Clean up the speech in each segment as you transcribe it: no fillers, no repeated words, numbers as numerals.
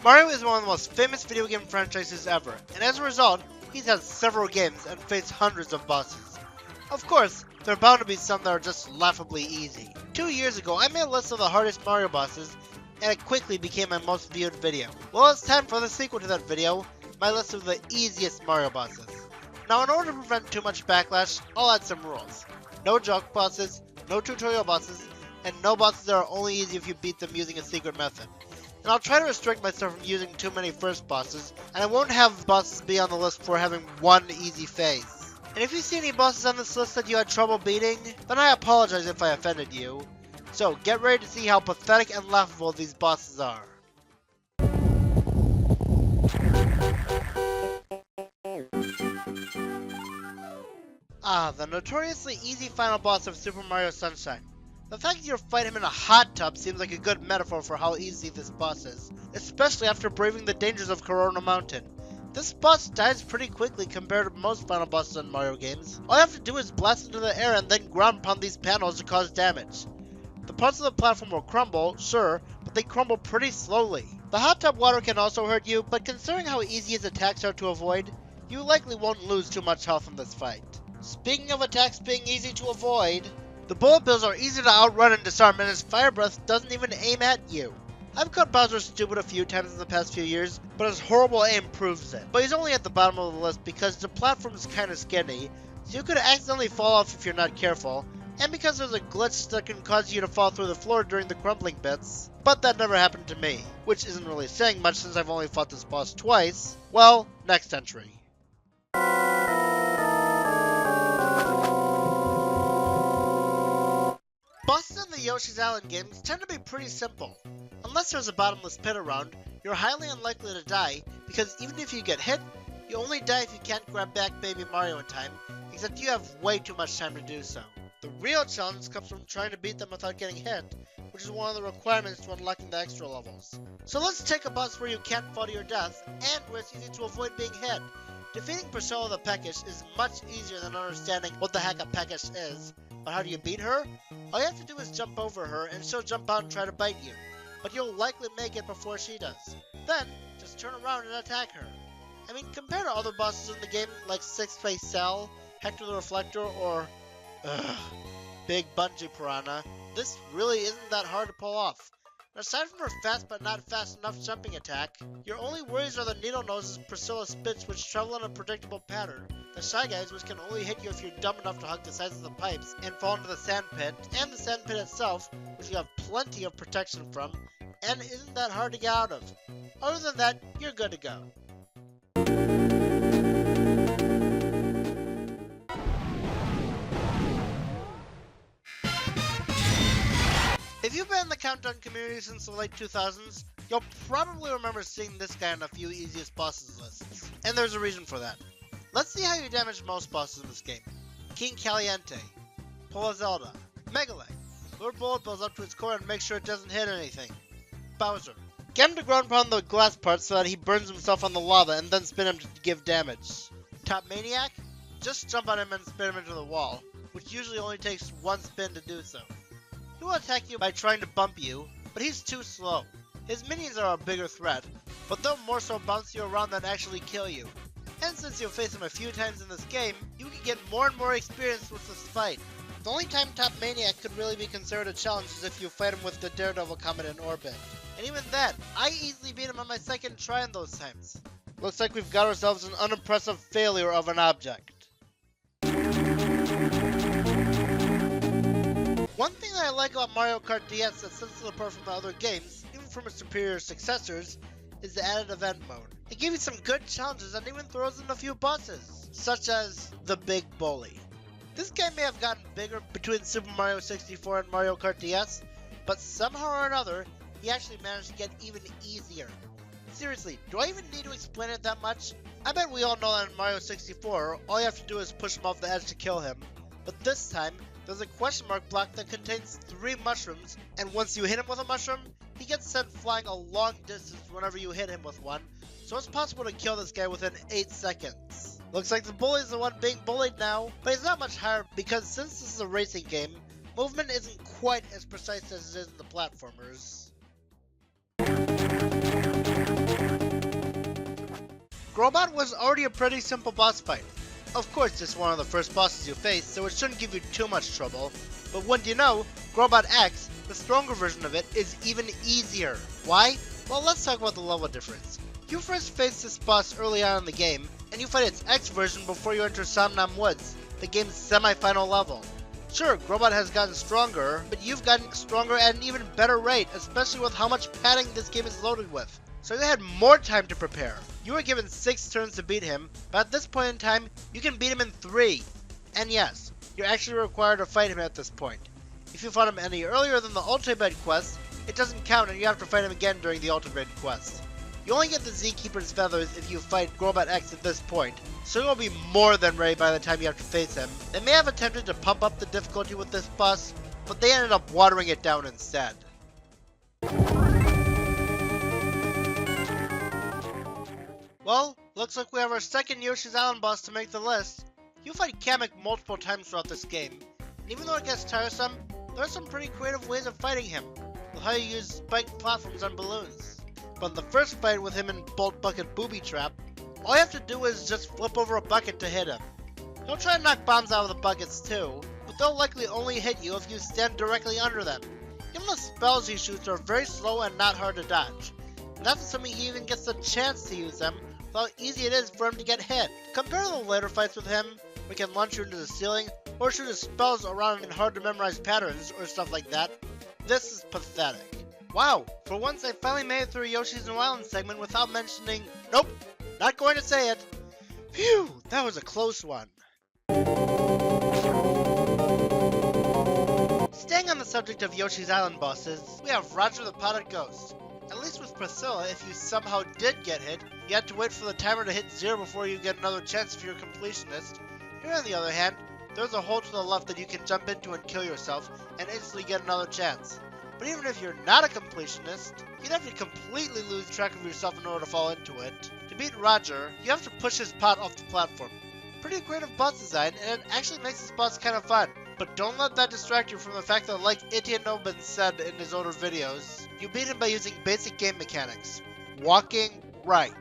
Mario is one of the most famous video game franchises ever, and as a result, he's had several games and faced hundreds of bosses. Of course, there are bound to be some that are just laughably easy. 2 years ago, I made a list of the hardest Mario bosses, and it quickly became my most viewed video. Well, it's time for the sequel to that video, my list of the easiest Mario bosses. Now, in order to prevent too much backlash, I'll add some rules. No joke bosses, no tutorial bosses, and no bosses that are only easy if you beat them using a secret method. And I'll try to restrict myself from using too many first bosses, and I won't have bosses be on the list for having one easy phase. And if you see any bosses on this list that you had trouble beating, then I apologize if I offended you. So get ready to see how pathetic and laughable these bosses are. The notoriously easy final boss of Super Mario Sunshine. The fact that you're fighting him in a hot tub seems like a good metaphor for how easy this boss is, especially after braving the dangers of Corona Mountain. This boss dies pretty quickly compared to most final bosses in Mario games. All you have to do is blast into the air and then ground pound these panels to cause damage. The parts of the platform will crumble, sure, but they crumble pretty slowly. The hot tub water can also hurt you, but considering how easy his attacks are to avoid, you likely won't lose too much health in this fight. Speaking of attacks being easy to avoid, the bullet bills are easy to outrun and disarm, and his fire breath doesn't even aim at you. I've caught Bowser stupid a few times in the past few years, but his horrible aim proves it. But he's only at the bottom of the list because the platform is kinda skinny, so you could accidentally fall off if you're not careful, and because there's a glitch that can cause you to fall through the floor during the crumbling bits. But that never happened to me, which isn't really saying much since I've only fought this boss twice. Well, next entry. Bosses in the Yoshi's Island games tend to be pretty simple. Unless there's a bottomless pit around, you're highly unlikely to die, because even if you get hit, you only die if you can't grab back Baby Mario in time, except you have way too much time to do so. The real challenge comes from trying to beat them without getting hit, which is one of the requirements to unlocking the extra levels. So let's take a boss where you can't fall to your death, and where it's easy to avoid being hit. Defeating Priscilla the Peckish is much easier than understanding what the heck a Peckish is. But how do you beat her? All you have to do is jump over her, and she'll jump out and try to bite you. But you'll likely make it before she does. Then, just turn around and attack her. I mean, compared to other bosses in the game, like Six-Face Cell, Hector the Reflector, or Big Bungee Piranha, this really isn't that hard to pull off. Aside from her fast but not fast enough jumping attack, your only worries are the needle noses Priscilla spits, which travel in a predictable pattern, the Shy Guys, which can only hit you if you're dumb enough to hug the sides of the pipes and fall into the sand pit, and the sand pit itself, which you have plenty of protection from, and isn't that hard to get out of. Other than that, you're good to go. If you've been in the Countdown community since the late 2000s, you'll probably remember seeing this guy on a few easiest bosses lists. And there's a reason for that. Let's see how you damage most bosses in this game. King Caliente, Pola Zelda, Megaleg, lure bullet bills up to its core and make sure it doesn't hit anything. Bowser, get him to ground pound the glass parts so that he burns himself on the lava and then spin him to give damage. Topmaniac, just jump on him and spin him into the wall, which usually only takes one spin to do so. He will attack you by trying to bump you, but he's too slow. His minions are a bigger threat, but they'll more so bounce you around than actually kill you. And since you'll face him a few times in this game, you can get more and more experience with this fight. The only time Topmaniac could really be considered a challenge is if you fight him with the Daredevil Comet in orbit. And even that, I easily beat him on my second try in those times. Looks like we've got ourselves an unimpressive failure of an object. One thing that I like about Mario Kart DS that sets it apart from the other games, even from its superior successors, is the added event mode. It gives you some good challenges and even throws in a few bosses, such as the Big Bully. This game may have gotten bigger between Super Mario 64 and Mario Kart DS, but somehow or another, he actually managed to get even easier. Seriously, do I even need to explain it that much? I bet we all know that in Mario 64, all you have to do is push him off the edge to kill him, but this time, there's a question mark block that contains 3 mushrooms, and once you hit him with a mushroom, he gets sent flying a long distance whenever you hit him with one, so it's possible to kill this guy within 8 seconds. Looks like the bully's the one being bullied now, but he's not much higher because since this is a racing game, movement isn't quite as precise as it is in the platformers. Grobot was already a pretty simple boss fight. Of course, it's one of the first bosses you face, so it shouldn't give you too much trouble. But wouldn't you know, Grobot X, the stronger version of it, is even easier. Why? Well, let's talk about the level difference. You first face this boss early on in the game, and you fight its X version before you enter Somnam Woods, the game's semi-final level. Sure, Grobot has gotten stronger, but you've gotten stronger at an even better rate, especially with how much padding this game is loaded with. So you had more time to prepare. You were given 6 turns to beat him, but at this point in time, you can beat him in 3. And yes, you're actually required to fight him at this point. If you fought him any earlier than the Ultimate quest, it doesn't count and you have to fight him again during the Ultimate quest. You only get the Z Keeper's Feathers if you fight Grobot X at this point, so you'll be more than ready by the time you have to face him. They may have attempted to pump up the difficulty with this boss, but they ended up watering it down instead. Well, looks like we have our second Yoshi's Island boss to make the list. You fight Kamek multiple times throughout this game, and even though it gets tiresome, there are some pretty creative ways of fighting him, with how you use spiked platforms on balloons. But in the first fight with him in Bolt Bucket Booby Trap, all you have to do is just flip over a bucket to hit him. He'll try to knock bombs out of the buckets too, but they'll likely only hit you if you stand directly under them. Even the spells he shoots are very slow and not hard to dodge, and that's assuming he even gets the chance to use them, with how easy it is for him to get hit. Compared to the later fights with him, we can launch you into the ceiling, or shoot his spells around in hard to memorize patterns, or stuff like that. This is pathetic. Wow, for once I finally made it through Yoshi's New Island segment without mentioning... Nope, not going to say it. Phew, that was a close one. Staying on the subject of Yoshi's Island bosses, we have Roger the Potted Ghost. At least with Priscilla, if you somehow did get hit, you had to wait for the timer to hit 0 before you get another chance if you're a completionist. Here on the other hand, there's a hole to the left that you can jump into and kill yourself, and instantly get another chance. But even if you're not a completionist, you'd have to completely lose track of yourself in order to fall into it. To beat Roger, you have to push his pot off the platform. Pretty creative boss design, and it actually makes this boss kind of fun. But don't let that distract you from the fact that, like Itianobin said in his older videos, you beat him by using basic game mechanics. Walking right.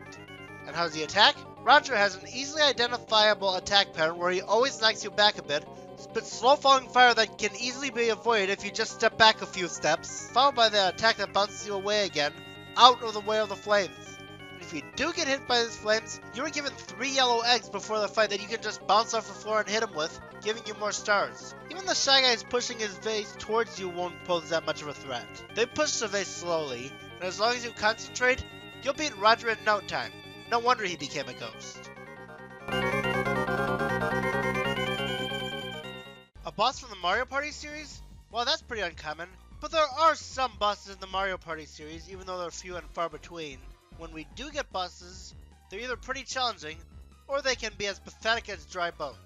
And how's he attack? Roger has an easily identifiable attack pattern where he always knocks you back a bit, spits slow falling fire that can easily be avoided if you just step back a few steps, followed by the attack that bounces you away again, out of the way of the flames. And if you do get hit by these flames, you are given 3 yellow eggs before the fight that you can just bounce off the floor and hit him with, giving you more stars. Even the Shy Guys pushing his vase towards you won't pose that much of a threat. They push the vase slowly, and as long as you concentrate, you'll beat Roger in no time. No wonder he became a ghost. A boss from the Mario Party series? Well, that's pretty uncommon, but there are some bosses in the Mario Party series, even though they're few and far between. When we do get bosses, they're either pretty challenging, or they can be as pathetic as dry bones.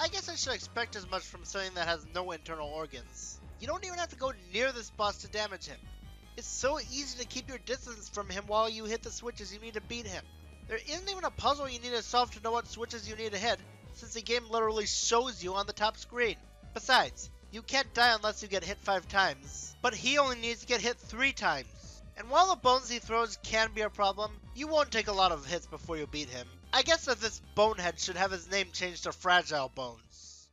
I guess I should expect as much from something that has no internal organs. You don't even have to go near this boss to damage him. It's so easy to keep your distance from him while you hit the switches you need to beat him. There isn't even a puzzle you need to solve to know what switches you need to hit, since the game literally shows you on the top screen. Besides, you can't die unless you get hit 5 times, but he only needs to get hit 3 times. And while the bones he throws can be a problem, you won't take a lot of hits before you beat him. I guess that this bonehead should have his name changed to Fragile Bones.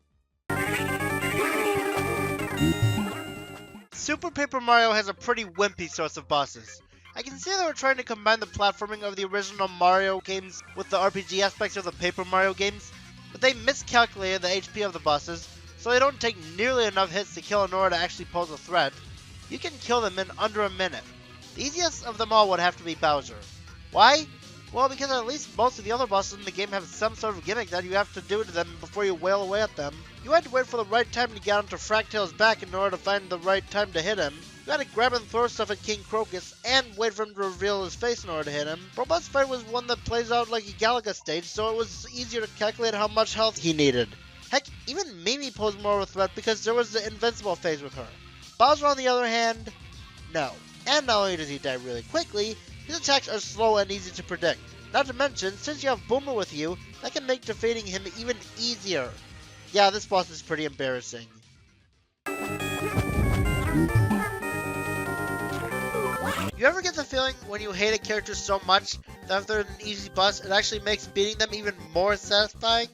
Super Paper Mario has a pretty wimpy source of bosses. I can see they were trying to combine the platforming of the original Mario games with the RPG aspects of the Paper Mario games, but they miscalculated the HP of the bosses, so they don't take nearly enough hits to kill in order to actually pose a threat. You can kill them in under a minute. The easiest of them all would have to be Bowser. Why? Well, because at least most of the other bosses in the game have some sort of gimmick that you have to do to them before you wail away at them. You had to wait for the right time to get onto Fractal's back in order to find the right time to hit him. You had to grab and throw stuff at King Crocus and wait for him to reveal his face in order to hit him. Robot's fight was one that plays out like a Galaga stage, so it was easier to calculate how much health he needed. Heck, even Mimi posed more of a threat because there was the invincible phase with her. Bowser, on the other hand, no. And not only does he die really quickly, his attacks are slow and easy to predict. Not to mention, since you have Boomer with you, that can make defeating him even easier. Yeah, this boss is pretty embarrassing. You ever get the feeling when you hate a character so much that if they're an easy boss, it actually makes beating them even more satisfying?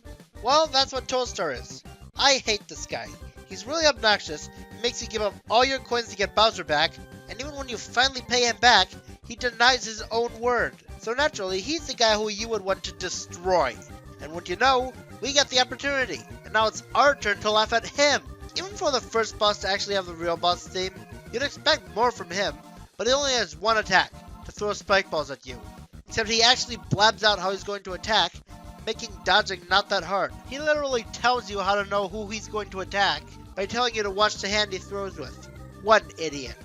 Well, that's what Tolstar is. I hate this guy. He's really obnoxious, he makes you give up all your coins to get Bowser back, and even when you finally pay him back, he denies his own word. So naturally, he's the guy who you would want to destroy. And what you know, we got the opportunity, and now it's our turn to laugh at him. Even for the first boss to actually have the real boss theme, you'd expect more from him, but he only has one attack, to throw spike balls at you. Except he actually blabs out how he's going to attack, making dodging not that hard. He literally tells you how to know who he's going to attack by telling you to watch the hand he throws with. What an idiot.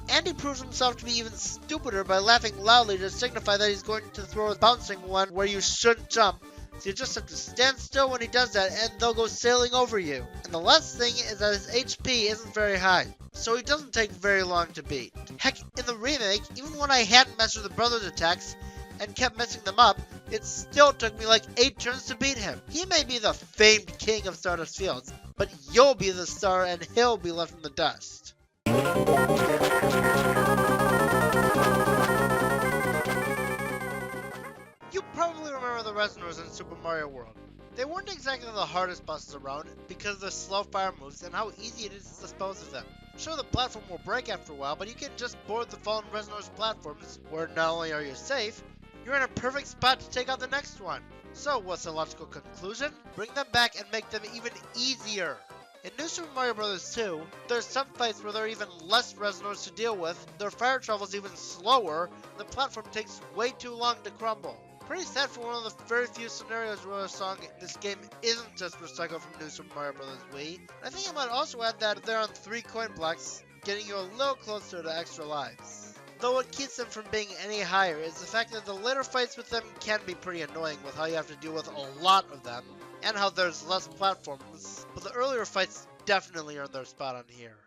And he proves himself to be even stupider by laughing loudly to signify that he's going to throw a bouncing one where you shouldn't jump, so you just have to stand still when he does that and they'll go sailing over you. And the last thing is that his HP isn't very high, so he doesn't take very long to beat. Heck, in the remake, even when I hadn't mastered the brothers' attacks and kept messing them up, it still took me like 8 turns to beat him. He may be the famed king of Stardust Fields, but you'll be the star and he'll be left in the dust. You probably remember the Reznors in Super Mario World. They weren't exactly the hardest bosses around because of their slow fire moves and how easy it is to dispose of them. Sure, the platform will break after a while, but you can just board the fallen Reznors platforms, where not only are you safe, you're in a perfect spot to take out the next one. So what's the logical conclusion? Bring them back and make them even easier. In New Super Mario Bros. 2, there's some fights where there are even less Reznors to deal with, their fire travel's even slower, and the platform takes way too long to crumble. Pretty sad for one of the very few scenarios where a song in this game isn't just recycled from New Super Mario Bros. Wii. I think I might also add that they're on 3 coin blocks, getting you a little closer to extra lives. Though what keeps them from being any higher is the fact that the later fights with them can be pretty annoying with how you have to deal with a lot of them, and how there's less platforms, but the earlier fights definitely earn their spot on here.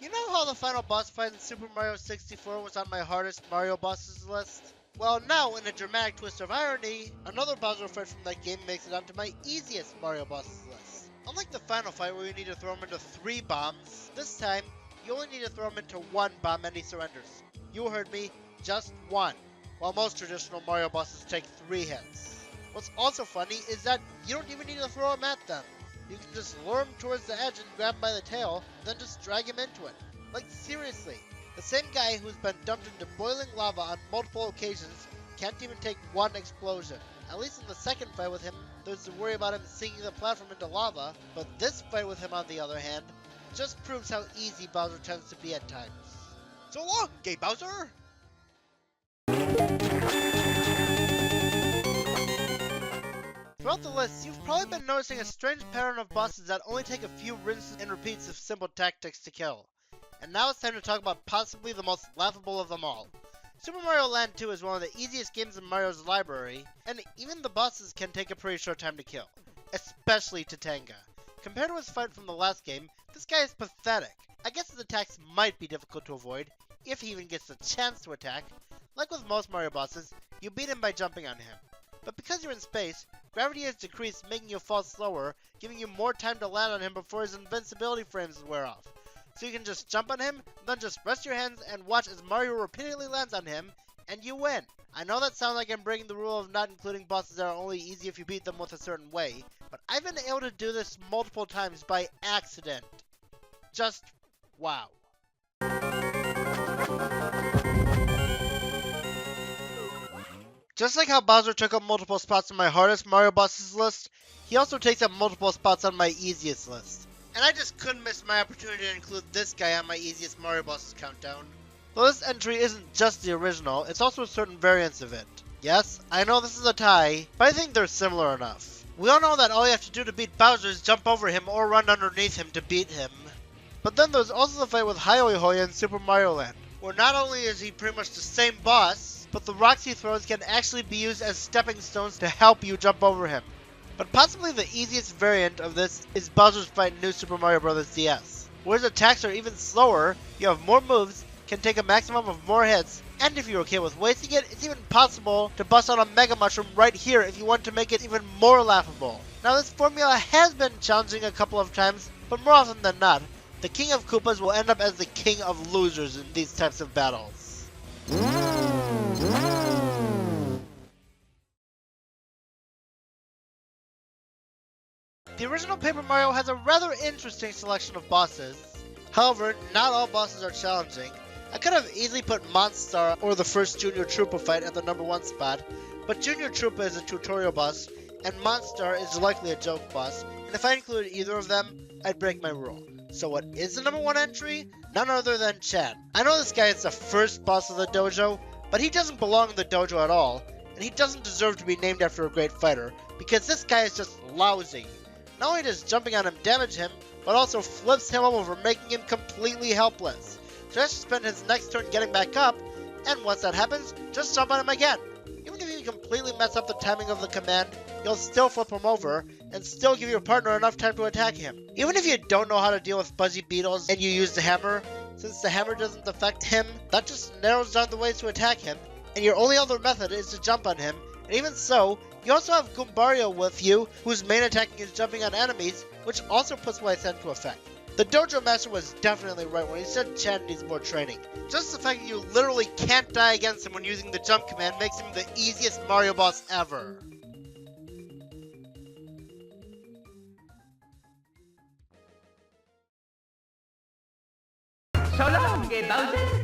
You know how the final boss fight in Super Mario 64 was on my hardest Mario bosses list? Well, now, in a dramatic twist of irony, another Bowser fight from that game makes it onto my easiest Mario bosses list. Unlike the final fight where you need to throw him into 3 bombs, this time, you only need to throw him into 1 bomb and he surrenders. You heard me, just 1. While most traditional Mario bosses take 3 hits. What's also funny is that you don't even need to throw him at them. You can just lure him towards the edge and grab him by the tail, then just drag him into it. Like seriously, the same guy who's been dumped into boiling lava on multiple occasions can't even take 1 explosion. At least in the second fight with him, there's the worry about him sinking the platform into lava, but this fight with him on the other hand, just proves how easy Bowser tends to be at times. So long, Gay Bowser! Throughout the list, you've probably been noticing a strange pattern of bosses that only take a few rinses and repeats of simple tactics to kill. And now it's time to talk about possibly the most laughable of them all. Super Mario Land 2 is one of the easiest games in Mario's library, and even the bosses can take a pretty short time to kill. Especially Tatanga. Compared to his fight from the last game, this guy is pathetic. I guess his attacks might be difficult to avoid, if he even gets a chance to attack. Like with most Mario bosses, you beat him by jumping on him. But because you're in space, gravity is decreased, making you fall slower, giving you more time to land on him before his invincibility frames wear off. So you can just jump on him, then just rest your hands and watch as Mario repeatedly lands on him, and you win. I know that sounds like I'm breaking the rule of not including bosses that are only easy if you beat them with a certain way, but I've been able to do this multiple times by accident. Just wow. Just like how Bowser took up multiple spots on my hardest Mario bosses list, he also takes up multiple spots on my easiest list. And I just couldn't miss my opportunity to include this guy on my easiest Mario bosses countdown. Though this entry isn't just the original, it's also certain variants of it. Yes, I know this is a tie, but I think they're similar enough. We all know that all you have to do to beat Bowser is jump over him or run underneath him to beat him. But then there's also the fight with Hioihoia in Super Mario Land, where not only is he pretty much the same boss, but the rocks he throws can actually be used as stepping stones to help you jump over him. But possibly the easiest variant of this is Bowser's fight in New Super Mario Bros. DS. Where his attacks are even slower, you have more moves, can take a maximum of more hits, and if you're okay with wasting it, it's even possible to bust out a Mega Mushroom right here if you want to make it even more laughable. Now this formula has been challenging a couple of times, but more often than not, the King of Koopas will end up as the King of Losers in these types of battles. The original Paper Mario has a rather interesting selection of bosses. However, not all bosses are challenging. I could have easily put Monstar or the first Junior Troopa fight at the number 1 spot, but Junior Troopa is a tutorial boss, and Monstar is likely a joke boss, and if I included either of them, I'd break my rule. So what is the number 1 entry? None other than Chan. I know this guy is the first boss of the dojo, but he doesn't belong in the dojo at all, and he doesn't deserve to be named after a great fighter, because this guy is just lousy. Not only does jumping on him damage him, but also flips him over, making him completely helpless. So he has to spend his next turn getting back up, and once that happens, just jump on him again. Even if you completely mess up the timing of the command, you'll still flip him over, and still give your partner enough time to attack him. Even if you don't know how to deal with Buzzy Beetles and you use the hammer, since the hammer doesn't affect him, that just narrows down the ways to attack him, and your only other method is to jump on him, and even so, you also have Goombario with you, whose main attacking is jumping on enemies, which also puts what I said into effect. The Dojo Master was definitely right when he said Chan needs more training. Just the fact that you literally can't die against him when using the jump command makes him the easiest Mario boss ever. So long, Bowser.